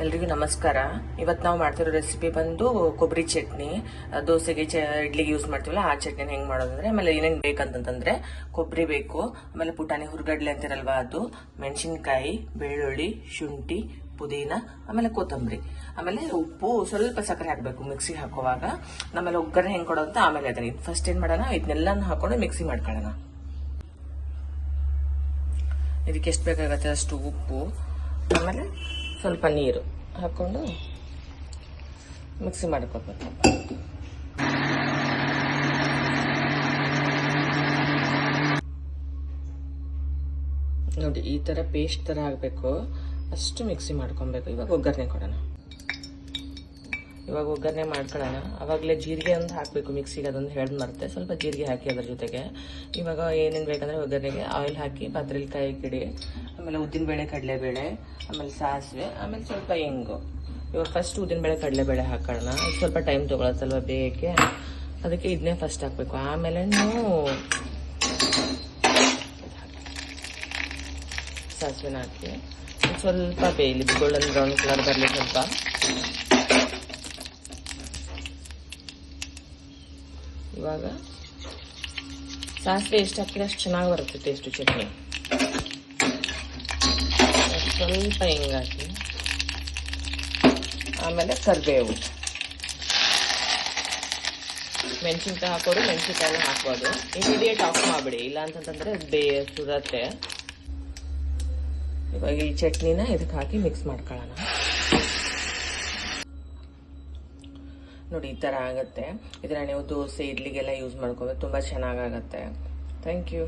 ಎಲ್ರಿಗೂ ನಮಸ್ಕಾರ. ಇವತ್ತು ನಾವು ಮಾಡ್ತಿರೋ ರೆಸಿಪಿ ಬಂದು ಕೊಬ್ಬರಿ ಚಟ್ನಿ. ದೋಸೆಗೆ ಇಡ್ಲಿಗೆ ಯೂಸ್ ಮಾಡ್ತೀವಲ್ಲ ಆ ಚಟ್ನಿ ಹೆಂಗ್ ಮಾಡೋದಂದ್ರೆ, ಆಮೇಲೆ ಏನೇನ್ ಬೇಕಂತಂದ್ರೆ ಕೊಬ್ಬರಿ ಬೇಕು, ಆಮೇಲೆ ಪುಟಾಣಿ ಹುರ್ಗಡ್ಲೆ ಅಂತಿರಲ್ವಾ ಅದು, ಮೆಣಸಿನ್ಕಾಯಿ, ಬೆಳ್ಳುಳ್ಳಿ, ಶುಂಠಿ, ಪುದೀನ, ಆಮೇಲೆ ಕೊತ್ತಂಬರಿ, ಆಮೇಲೆ ಉಪ್ಪು, ಸ್ವಲ್ಪ ಸಕ್ಕರೆ ಹಾಕಬೇಕು ಮಿಕ್ಸಿಗೆ ಹಾಕುವಾಗ. ಆಮೇಲೆ ಒಗ್ಗರಣೆ ಹೆಂಗ್ ಕೊಡೋದು ಅಂತ ಆಮೇಲೆ ಅದನ್ನ ಫಸ್ಟ್ ಏನ್ ಮಾಡೋಣ, ಇದನ್ನೆಲ್ಲ ಹಾಕೊಂಡು ಮಿಕ್ಸಿ ಮಾಡ್ಕೊಳ್ಳೋಣ. ಇದಕ್ಕೆ ಎಷ್ಟು ಬೇಕಾಗತ್ತೆ ಅಷ್ಟು ಉಪ್ಪು, ಆಮೇಲೆ ಸ್ವಲ್ಪ ನೀರು ಹಾಕೊಂಡು ಮಿಕ್ಸಿ ಮಾಡ್ಕೋಬೇಕು. ನೋಡಿ ಈ ತರ ಪೇಸ್ಟ್ ತರ ಆಗಬೇಕು, ಅಷ್ಟು ಮಿಕ್ಸಿ ಮಾಡ್ಕೊಬೇಕು. ಇವಾಗ ಒಗ್ಗರಣೆ ಕೊಡೋಣ. ಇವಾಗ ಒಗ್ಗರಣೆ ಮಾಡ್ಕೊಳ್ಳೋಣ. ಅವಾಗಲೇ ಜೀರಿಗೆ ಒಂದು ಹಾಕಬೇಕು ಮಿಕ್ಸಿಗೆ, ಅದೊಂದು ಹೇಳ್ದು ಮರ್ತೆ, ಸ್ವಲ್ಪ ಜೀರಿಗೆ ಹಾಕಿ ಅದ್ರ ಜೊತೆಗೆ. ಇವಾಗ ಏನೇನು ಬೇಕಂದ್ರೆ ಒಗ್ಗರಣೆಗೆ ಆಯಿಲ್ ಹಾಕಿ ಪಾತ್ರೆಯಲ್ಲಿ ಕಾಯಿ ಕಿಡಿ, ಆಮೇಲೆ ಉದ್ದಿನಬೇಳೆ, ಕಡಲೆಬೇಳೆ, ಆಮೇಲೆ ಸಾಸಿವೆ, ಆಮೇಲೆ ಸ್ವಲ್ಪ ಹಿಂಗು. ಇವಾಗ ಫಸ್ಟ್ ಉದ್ದಿನಬೇಳೆ ಕಡಲೆಬೇಳೆ ಹಾಕೋಣ. ಸ್ವಲ್ಪ ಟೈಮ್ ತೊಗೊಳತ್ತಲ್ವ ಬೇಯಕ್ಕೆ, ಅದಕ್ಕೆ ಇದನ್ನೇ ಫಸ್ಟ್ ಹಾಕಬೇಕು. ಆಮೇಲೆ ಸಾಸಿವೆನ ಹಾಕಿ ಸ್ವಲ್ಪ ಬೇಯಲಿ, ಗೋಲ್ಡನ್ ಬ್ರೌನ್ ಕಲರ್ ಬರಲಿ ಸ್ವಲ್ಪ. ಇವಾಗ ಸಾಸಿವೆ ಎಷ್ಟು ಹಾಕಿದ್ರೆ ಅಷ್ಟು ಚೆನ್ನಾಗಿ ಬರುತ್ತೆ ಟೇಸ್ಟು ಚಟ್ನಿ. ಸ್ವಲ್ಪ ಹಿಂಗೆ ಹಾಕಿ, ಆಮೇಲೆ ಕರಿಬೇವು, ಮೆಣಸಿನ್ಕಾಯಿ ಹಾಕೋರು ಮೆಣಸಿನ್ಕಾಯಿನ ಹಾಕೋದು. ಇಮಿಡಿಯೇಟ್ ಆಫ್ ಮಾಡಿಬಿಡಿ, ಇಲ್ಲ ಅಂತಂದ್ರೆ ಸುಡತ್ತೆ. ಇವಾಗ ಈ ಚಟ್ನಿನ ಇದಕ್ಕೆ ಹಾಕಿ ಮಿಕ್ಸ್ ಮಾಡ್ಕೊಳ್ಳೋಣ. ನೋಡಿ ಈ ತರ ಆಗುತ್ತೆ. ಇದನ್ನ ನೀವು ದೋಸೆ, ಇಡ್ಲಿಗೆಲ್ಲ ಯೂಸ್ ಮಾಡ್ಕೋಬೇಕು, ತುಂಬಾ ಚೆನ್ನಾಗಾಗತ್ತೆ. Thank you.